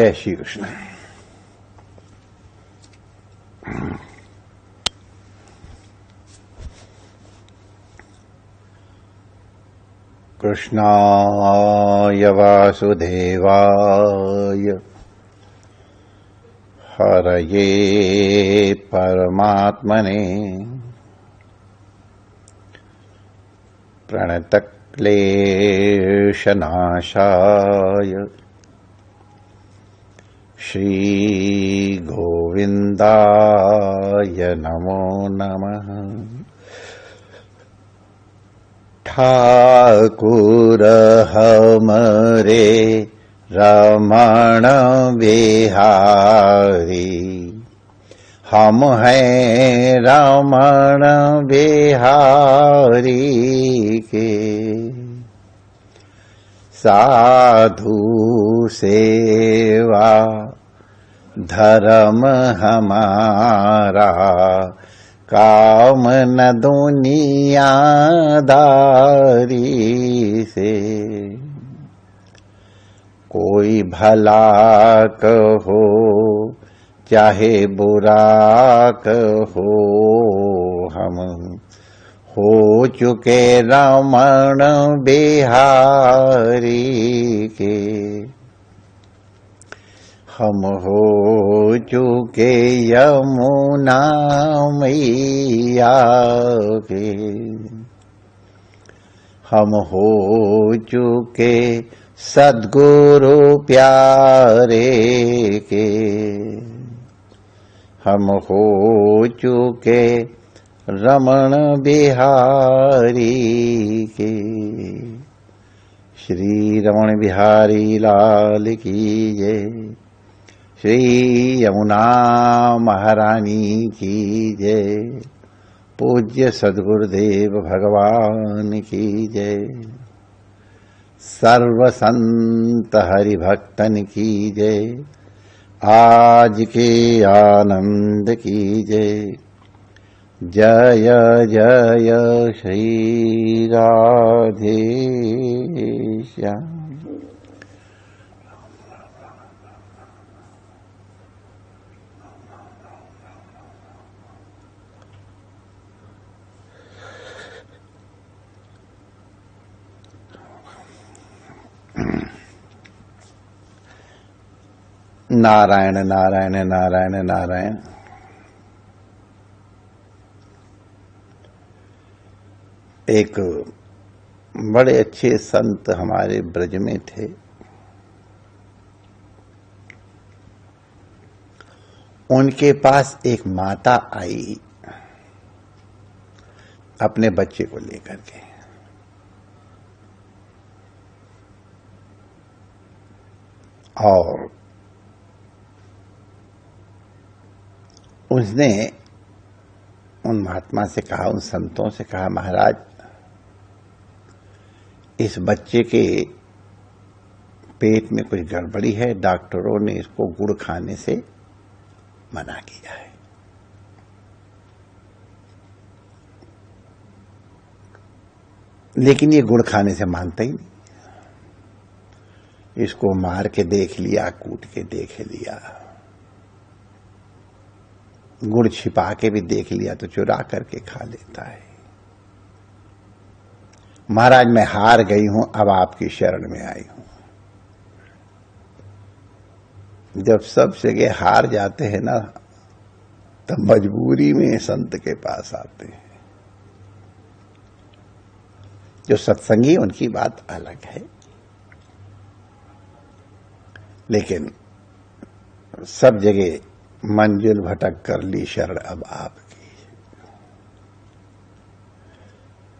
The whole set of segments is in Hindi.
जय श्री कृष्ण। कृष्णाय वासुदेवाय हरये परमात्मने प्रणतक्लेशनाशाय श्रीगोविन्दाय नमो नमः। ठाकुर हमरे रमण बिहारी, हम हैं रमण बिहारी के। साधु सेवा धर्म हमारा, काम न दुनियादारी से। कोई भला कहो चाहे बुरा कहो, हम हो चुके रमण बिहारी के। हम हो चुके यमुना मैया के। हम हो चुके सद्गुरु प्यारे के। हम हो चुके रमण बिहारी के। श्री रमण बिहारी लाल की जय। श्री यमुना महारानी की जय। पूज्य सद्गुरुदेव भगवान की जय। सर्व संत हरिभक्तन की जय। आज के आनंद की जय। जय जय श्री राधे श्याम। नारायण नारायण नारायण नारायण। एक बड़े अच्छे संत हमारे ब्रज में थे। उनके पास एक माता आई अपने बच्चे को लेकर के। और उसने उन महात्मा से कहा, उन संतों से कहा, महाराज इस बच्चे के पेट में कुछ गड़बड़ी है, डॉक्टरों ने इसको गुड़ खाने से मना किया है। लेकिन ये गुड़ खाने से मानता ही नहीं। इसको मार के देख लिया, कूट के देख लिया, गुड़ छिपा के भी देख लिया तो चुरा करके खा लेता है। महाराज मैं हार गई हूं, अब आपकी शरण में आई हूं। जब सब जगह हार जाते हैं ना, तब मजबूरी में संत के पास आते हैं। जो सत्संगी उनकी बात अलग है, लेकिन सब जगह मंजिल भटक कर ली शरण अब आपकी।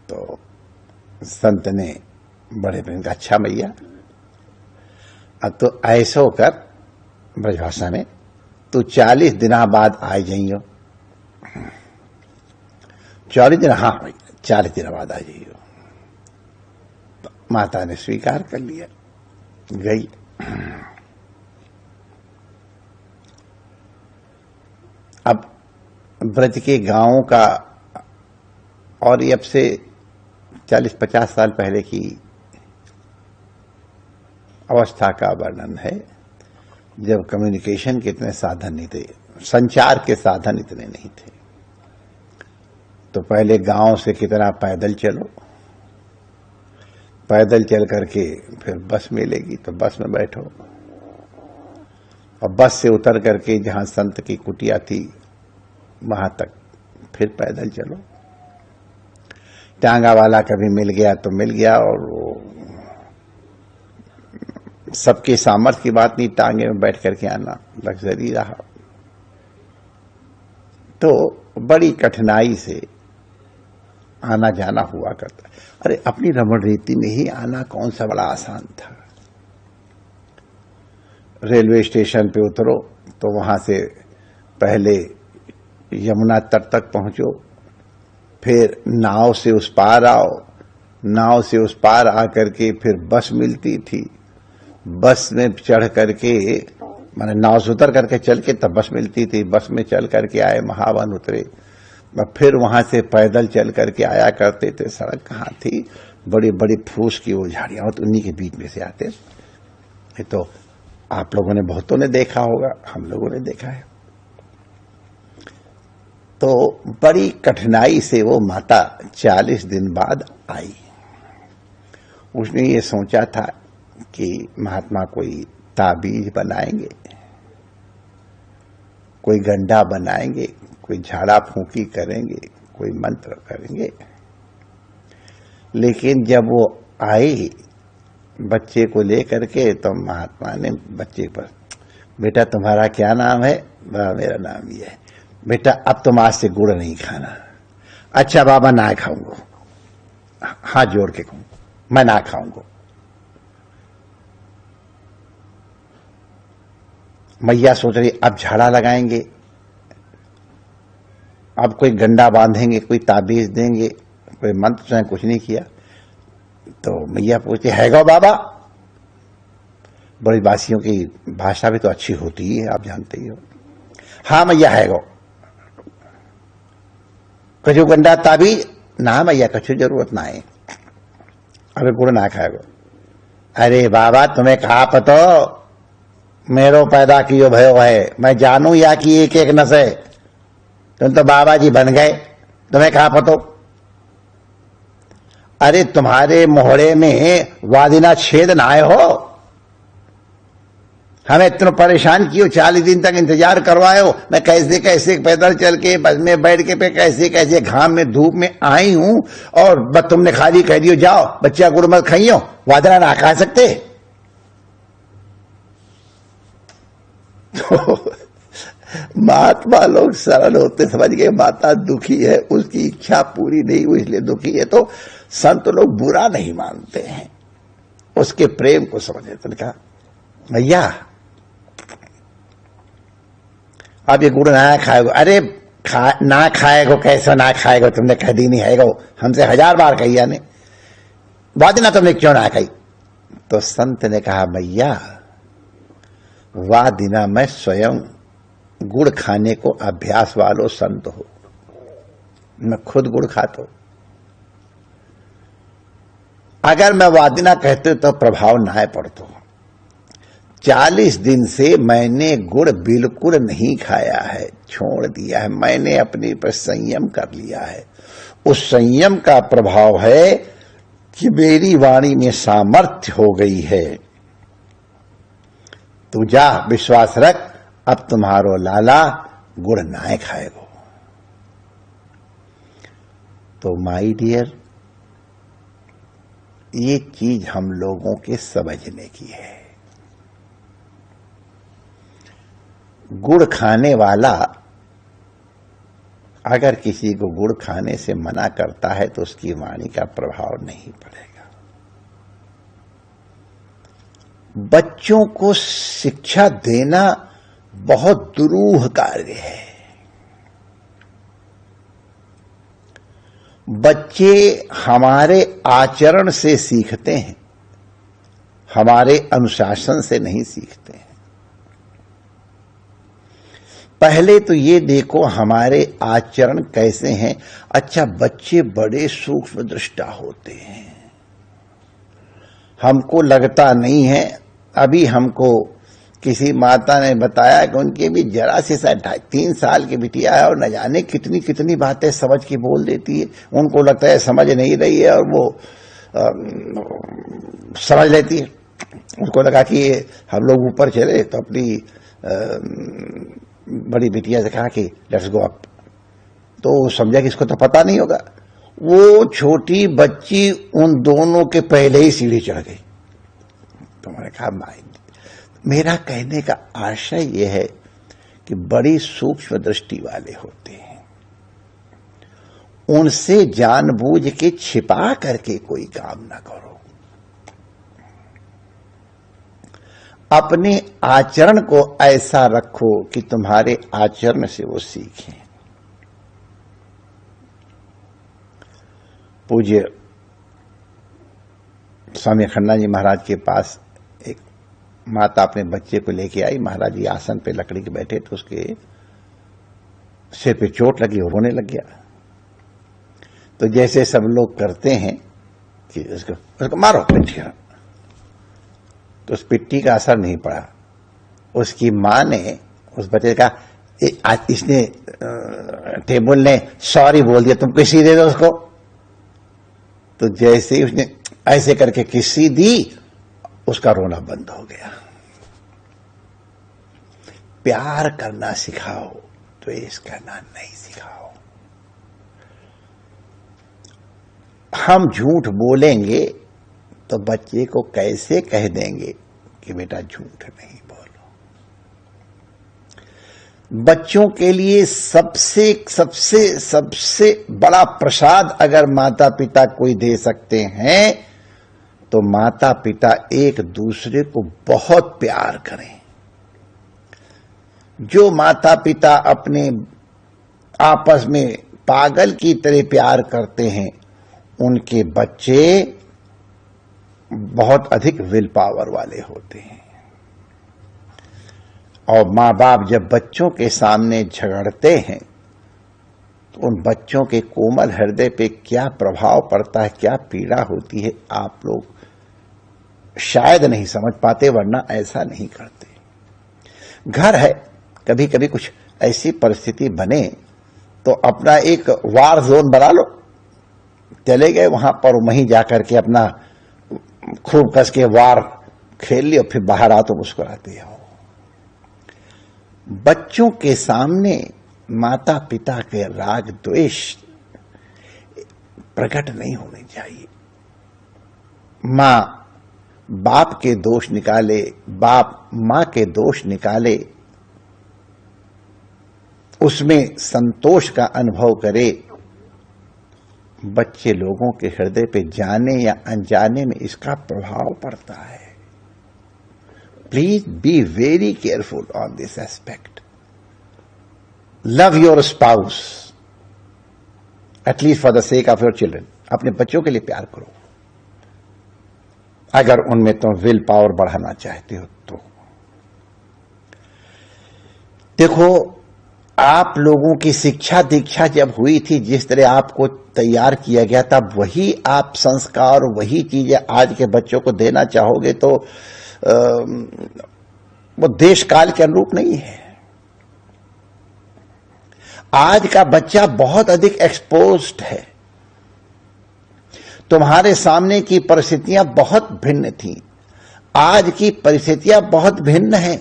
तो संत ने बड़े प्रेम का, अच्छा भैया अब तो ऐसो कर, ब्रजभाषा में, तू 40 दिना बाद आ जाइयो। 40 दिन? हाँ भाई 40 दिन बाद आ जाइयो। तो माता ने स्वीकार कर लिया, गई। अब ब्रज के गांवों का, और ये अब से 40-50 साल पहले की अवस्था का वर्णन है। जब कम्युनिकेशन के इतने साधन नहीं थे, संचार के साधन इतने नहीं थे, तो पहले गांव से कितना पैदल चलो, पैदल चल करके फिर बस मिलेगी तो बस में बैठो, और बस से उतर करके जहां संत की कुटिया थी वहां तक फिर पैदल चलो। टांगा वाला कभी मिल गया तो मिल गया, और वो सबके सामर्थ्य की बात नहीं, टांगे में बैठ करके आना लग्जरी रहा। तो बड़ी कठिनाई से आना जाना हुआ करता। अरे अपनी रमण रीति में ही आना कौन सा बड़ा आसान था। रेलवे स्टेशन पे उतरो तो वहां से पहले यमुना तट तक पहुंचो, फिर नाव से उस पार आओ, नाव से उस पार आकर के फिर बस मिलती थी, बस में चढ़ करके माने नाव से उतर करके चल के तब बस मिलती थी, बस में चल करके आए, महावन उतरे, फिर वहां से पैदल चल करके आया करते थे। सड़क कहाँ थी, बड़ी बड़ी फूस की वो झाड़ियां, तो उन्हीं के बीच में से आते। ये तो आप लोगों ने बहुतों ने देखा होगा, हम लोगों ने देखा है। तो बड़ी कठिनाई से वो माता 40 दिन बाद आई। उसने ये सोचा था कि महात्मा कोई ताबीज बनाएंगे, कोई गंडा बनाएंगे, कोई झाड़ा फूंकी करेंगे, कोई मंत्र करेंगे। लेकिन जब वो आई बच्चे को लेकर के, तो महात्मा ने बच्चे पर, बेटा तुम्हारा क्या नाम है? मेरा नाम ये है। बेटा अब तुम आज से गुड़ नहीं खाना। अच्छा बाबा ना खाऊंगा, हाथ जोड़ के कहूं मैं ना खाऊंगा। मैया सोच रही अब झाड़ा लगाएंगे, अब कोई गंडा बांधेंगे, कोई ताबीज देंगे, कोई मंत्र से कुछ नहीं किया। तो मैया पूछती है गो बाबा। बड़ी बासियों की भाषा भी तो अच्छी होती है, आप जानते ही हो। हाँ मैया है गो। कछु गंडा ताबीज ना मैया, कछु जरूरत ना है, अबे गुड़ ना खाएगो। अरे बाबा तुम्हें कहा पतो, मेरो पैदा कियो भयो है, मैं जानू या कि एक एक नशे, तुम तो बाबा जी बन गए, तुम्हें कहा पतो। अरे तुम्हारे मोहड़े में वादिना छेद ना आए हो, हमें इतना परेशान कियो, 40 दिन तक इंतजार करवाए हो। मैं कैसे कैसे पैदल चल के बस में बैठ के पे कैसे कैसे घाम में धूप में आई हूं, और बस तुमने खाली कह दियो जाओ बच्चा गुड़ मत खाइयो, वादना ना खा सकते। तो महात्मा लोग सरल होते, समझ गए माता दुखी है, उसकी इच्छा पूरी नहीं हुई इसलिए दुखी है। तो संत लोग बुरा नहीं मानते हैं, उसके प्रेम को समझे। तो कहा भैया अब ये गुड़ ना खाएगो। अरे ना खाएगो कैसे ना खाएगो, तुमने कह दी नहीं है, हमसे 1000 बार कही ने, वादिना तुमने क्यों ना कही। तो संत ने कहा भैया वादिना मैं स्वयं गुड़ खाने को अभ्यास वालो संत हो, मैं खुद गुड़ खाता हूं। अगर मैं वादिना कहते तो प्रभाव ना पड़तो। 40 दिन से मैंने गुड़ बिल्कुल नहीं खाया है, छोड़ दिया है, मैंने अपने पर संयम कर लिया है। उस संयम का प्रभाव है कि मेरी वाणी में सामर्थ्य हो गई है। तू जा विश्वास रख, अब तुम्हारो लाला गुड़ ना खाएगो। तो माय डियर, ये चीज हम लोगों के समझने की है। गुड़ खाने वाला अगर किसी को गुड़ खाने से मना करता है तो उसकी वाणी का प्रभाव नहीं पड़ेगा। बच्चों को शिक्षा देना बहुत दुरूह कार्य है। बच्चे हमारे आचरण से सीखते हैं, हमारे अनुशासन से नहीं सीखते हैं। पहले तो ये देखो हमारे आचरण कैसे हैं। अच्छा, बच्चे बड़े सूक्ष्म दृष्टा होते हैं, हमको लगता नहीं है। अभी हमको किसी माता ने बताया कि उनकी भी जरा सी 3 साल की बिटिया है और न जाने कितनी कितनी बातें समझ के बोल देती है। उनको लगता है समझ नहीं रही है और वो समझ लेती है। उनको लगा कि हम लोग ऊपर चले तो अपनी बड़ी बिटिया से कहा कि लेट्स गो अप, तो समझा कि इसको तो पता नहीं होगा। वो छोटी बच्ची उन दोनों के पहले ही सीढ़ी चढ़ गई। तो मैंने कहा माइंड, मेरा कहने का आशय यह है कि बड़ी सूक्ष्म दृष्टि वाले होते हैं, उनसे जानबूझ के छिपा करके कोई काम ना करो। अपने आचरण को ऐसा रखो कि तुम्हारे आचरण से वो सीखें। पूज्य स्वामी अखंडानंद जी महाराज के पास एक माता अपने बच्चे को लेके आई। महाराज जी आसन पे लकड़ी के बैठे तो उसके सिर पे चोट लगी और रोने लग गया। तो जैसे सब लोग करते हैं कि उसको मारो पिट्ठी, तो उस पिट्ठी का असर नहीं पड़ा। उसकी मां ने उस बच्चे का इसने टेबल ने सॉरी बोल दिया, तुम किसी दे दो उसको। तो जैसे ही उसने ऐसे करके किसी दी, उसका रोना बंद हो गया। प्यार करना सिखाओ, द्वेष करना नहीं सिखाओ। हम झूठ बोलेंगे तो बच्चे को कैसे कह देंगे कि बेटा झूठ नहीं बोलो। बच्चों के लिए सबसे सबसे सबसे बड़ा प्रसाद अगर माता पिता कोई दे सकते हैं तो माता पिता एक दूसरे को बहुत प्यार करें। जो माता पिता अपने आपस में पागल की तरह प्यार करते हैं, उनके बच्चे बहुत अधिक विल पावर वाले होते हैं। और मां बाप जब बच्चों के सामने झगड़ते हैं तो उन बच्चों के कोमल हृदय पे क्या प्रभाव पड़ता है, क्या पीड़ा होती है, आप लोग शायद नहीं समझ पाते, वरना ऐसा नहीं करते। घर है, कभी कभी कुछ ऐसी परिस्थिति बने तो अपना एक वार जोन बना लो, चले गए वहां पर, वहीं जाकर के अपना खूब कस के वार खेल लियो, फिर बाहर आ तो मुस्कुराते हो। बच्चों के सामने माता पिता के राग द्वेष प्रकट नहीं होने चाहिए। मां बाप के दोष निकाले, बाप मां के दोष निकाले, उसमें संतोष का अनुभव करे, बच्चे लोगों के हृदय पे जाने या अनजाने में इसका प्रभाव पड़ता है। Please be very careful on this aspect. Love your spouse at least for the sake of your children. अपने बच्चों के लिए प्यार करो, अगर उनमें तुम विल पावर बढ़ाना चाहते हो तो। देखो, आप लोगों की शिक्षा दीक्षा जब हुई थी, जिस तरह आपको तैयार किया गया था, वही आप संस्कार, वही चीजें आज के बच्चों को देना चाहोगे तो वो देश काल के अनुरूप नहीं है। आज का बच्चा बहुत अधिक एक्सपोज्ड है। तुम्हारे सामने की परिस्थितियां बहुत भिन्न थीं, आज की परिस्थितियां बहुत भिन्न हैं।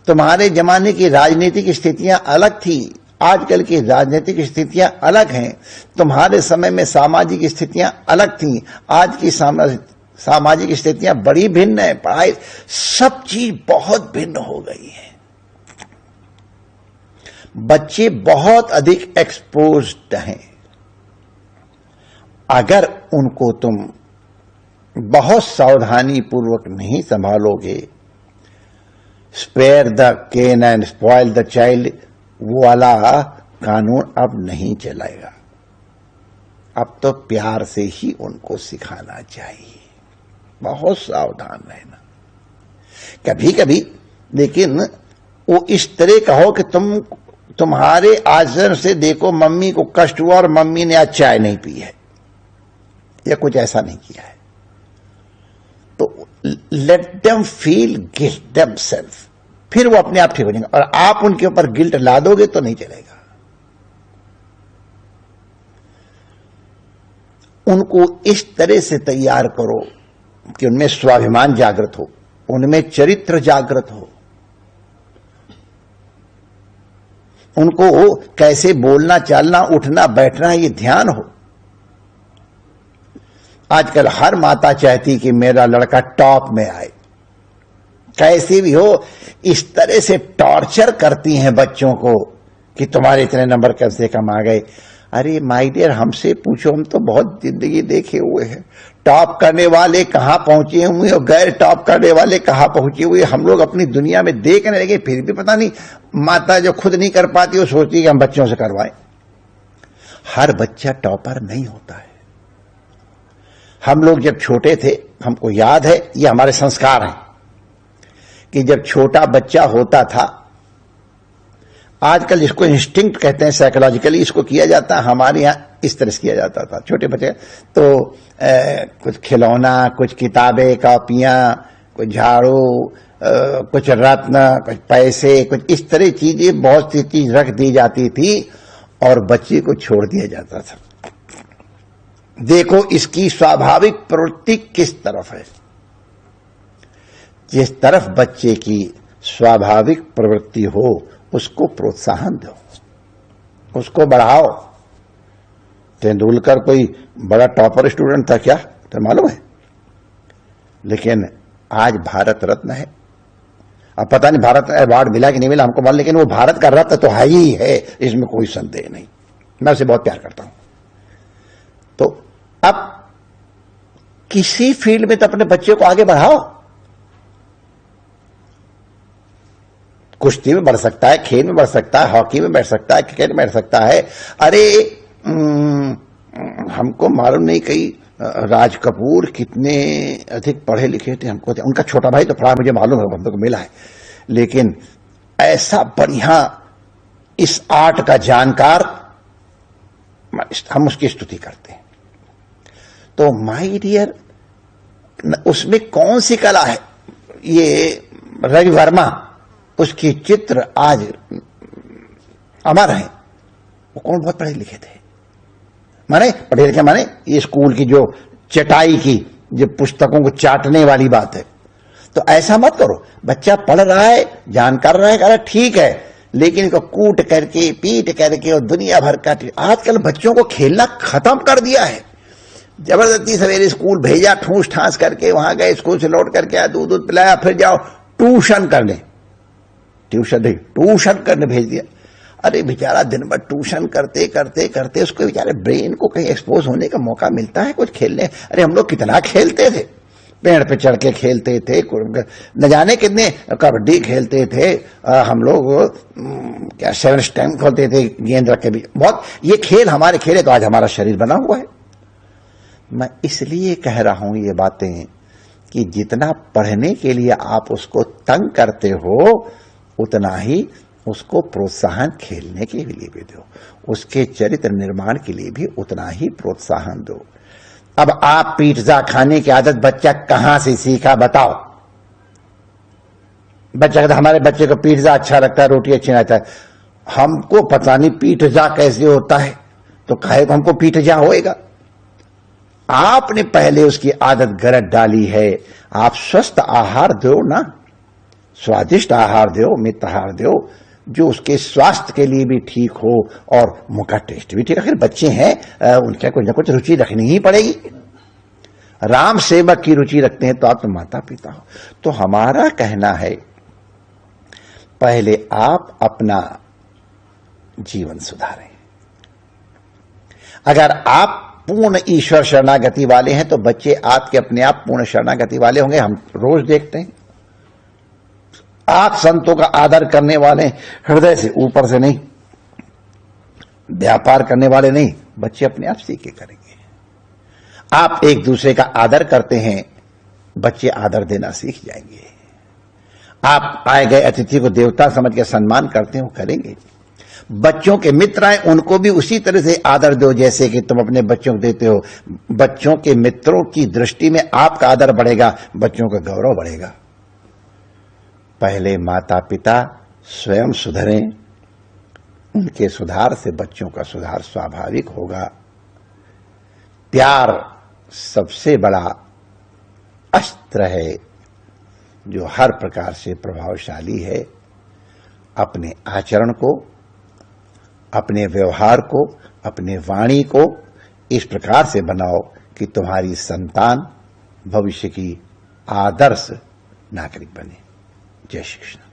तुम्हारे जमाने की राजनीतिक स्थितियां अलग थी, आजकल की राजनीतिक स्थितियां अलग हैं। तुम्हारे समय में सामाजिक स्थितियां अलग थीं, आज की सामाजिक स्थितियां बड़ी भिन्न है। पढ़ाई, सब चीज बहुत भिन्न हो गई है। बच्चे बहुत अधिक एक्सपोज्ड हैं। अगर उनको तुम बहुत सावधानी पूर्वक नहीं संभालोगे, spare the cane and spoil the child, वो वाला कानून अब नहीं चलेगा। अब तो प्यार से ही उनको सिखाना चाहिए, बहुत सावधान रहना। कभी कभी लेकिन वो इस तरह कहो कि तुम्हारे आचरण से देखो मम्मी को कष्ट हुआ और मम्मी ने आज चाय नहीं पी है या कुछ ऐसा नहीं किया है, तो let them feel guilt themselves, फिर वो अपने आप ठीक हो जाएंगे। और आप उनके ऊपर गिल्ट ला दोगे तो नहीं चलेगा। उनको इस तरह से तैयार करो कि उनमें स्वाभिमान जागृत हो, उनमें चरित्र जागृत हो, उनको कैसे बोलना चालना उठना बैठना ये ध्यान हो। आजकल हर माता चाहती कि मेरा लड़का टॉप में आए, कैसे भी हो इस तरह से टॉर्चर करती हैं बच्चों को कि तुम्हारे इतने नंबर कैसे कम आ गए। अरे माय डियर, हमसे पूछो, हम तो बहुत जिंदगी देखे हुए हैं। टॉप करने वाले कहां पहुंचे हुए और गैर टॉप करने वाले कहां पहुंचे हुए, हम लोग अपनी दुनिया में देखने लगे। फिर भी पता नहीं माता जो खुद नहीं कर पाती वो सोचती है कि हम बच्चों से करवाएं। हर बच्चा टॉपर नहीं होता है। हम लोग जब छोटे थे, हमको याद है, ये हमारे संस्कार हैं कि जब छोटा बच्चा होता था, आजकल इसको इंस्टिंक्ट कहते हैं, साइकोलॉजिकली इसको किया जाता है, हमारे यहां इस तरह से किया जाता था। छोटे बच्चे तो कुछ खिलौना, कुछ किताबें कॉपियां, कुछ झाड़ू, कुछ रत्न, कुछ पैसे, कुछ इस तरह चीजें, बहुत सी चीज रख दी जाती थी और बच्चे को छोड़ दिया जाता था। देखो इसकी स्वाभाविक प्रवृत्ति किस तरफ है। जिस तरफ बच्चे की स्वाभाविक प्रवृत्ति हो उसको प्रोत्साहन दो, उसको बढ़ाओ। तेंदुलकर कोई बड़ा टॉपर स्टूडेंट था क्या, तो मालूम है, लेकिन आज भारत रत्न है। अब पता नहीं भारत अवार्ड मिला कि नहीं मिला हमको मालूम, लेकिन वो भारत का रत्न तो है ही है, इसमें कोई संदेह नहीं। मैं उसे बहुत प्यार करता हूं। तो अब किसी फील्ड में तो अपने बच्चे को आगे बढ़ाओ। कुश्ती में बढ़ सकता है, खेल में बढ़ सकता है, हॉकी में बढ़ सकता है, क्रिकेट में बढ़ सकता है। अरे हमको मालूम नहीं, कई राज कपूर कितने अधिक पढ़े लिखे थे, हमको उनका छोटा भाई तो पढ़ा, मुझे मालूम है, हमको मिला है, लेकिन ऐसा बढ़िया इस आर्ट का जानकार, हम उसकी स्तुति करते हैं। तो माय डियर, उसमें कौन सी कला है? ये रवि वर्मा, उसके चित्र आज अमर हैं। वो कौन बहुत पढ़े लिखे थे, माने पढ़े लिखे, माने ये स्कूल की जो चटाई की, जो पुस्तकों को चाटने वाली बात है। तो ऐसा मत करो, बच्चा पढ़ रहा है, जानकार रहा है, अरे ठीक है, लेकिन इसको कूट करके, पीट करके और दुनिया भर का। आजकल बच्चों को खेलना खत्म कर दिया है। जबरदस्ती सवेरे स्कूल भेजा, ठूस ठांस करके, वहां गए, स्कूल से लौट करके आया, दूध दूध पिलाया, फिर जाओ ट्यूशन करने, ट्यूशन करने भेज दिया। अरे बेचारा दिन भर ट्यूशन करते करते करते उसको बेचारे ब्रेन को कहीं एक्सपोज होने का मौका मिलता है कुछ खेलने। अरे हम लोग कितना खेलते थे, पेड़ पे चढ़ के खेलते थे, न जाने कितने कबड्डी खेलते थे हम लोग, क्या 7 स्टैम्प खेलते थे, गेंद रख के भी। बहुत ये खेल हमारे खेले तो आज हमारा शरीर बना हुआ है। मैं इसलिए कह रहा हूं ये बातें कि जितना पढ़ने के लिए आप उसको तंग करते हो, उतना ही उसको प्रोत्साहन खेलने के लिए भी दो, उसके चरित्र निर्माण के लिए भी उतना ही प्रोत्साहन दो। अब आप पिज्जा खाने की आदत बच्चा कहां से सीखा बताओ? बच्चा कहता हमारे बच्चे को पिज्जा अच्छा लगता है, रोटी अच्छी लगता है। हमको पता नहीं पिज्जा कैसे होता है, तो कहे तो हमको पिज्जा होएगा। आपने पहले उसकी आदत गलत डाली है। आप स्वस्थ आहार दो ना, स्वादिष्ट आहार दो, मित आहार दो, जो उसके स्वास्थ्य के लिए भी ठीक हो और मुंह का टेस्ट भी ठीक। आखिर बच्चे हैं, उनके कुछ न कुछ रुचि रखनी ही पड़ेगी। राम सेवक की रुचि रखते हैं तो आप तो माता पिता हो। तो हमारा कहना है, पहले आप अपना जीवन सुधारें। अगर आप पूर्ण ईश्वर शरणागति वाले हैं तो बच्चे आपके अपने आप पूर्ण शरणागति वाले होंगे। हम रोज देखते हैं, आप संतों का आदर करने वाले, हृदय से, ऊपर से नहीं, व्यापार करने वाले नहीं, बच्चे अपने आप सीखे करेंगे। आप एक दूसरे का आदर करते हैं, बच्चे आदर देना सीख जाएंगे। आप आए गए अतिथि को देवता समझ के सम्मान करते हो, करेंगे। बच्चों के मित्र आए उनको भी उसी तरह से आदर दो जैसे कि तुम अपने बच्चों को देते हो। बच्चों के मित्रों की दृष्टि में आपका आदर बढ़ेगा, बच्चों का गौरव बढ़ेगा। पहले माता पिता स्वयं सुधरें, उनके सुधार से बच्चों का सुधार स्वाभाविक होगा। प्यार सबसे बड़ा अस्त्र है जो हर प्रकार से प्रभावशाली है। अपने आचरण को, अपने व्यवहार को, अपने वाणी को इस प्रकार से बनाओ कि तुम्हारी संतान भविष्य की आदर्श नागरिक बने। जय श्री कृष्ण।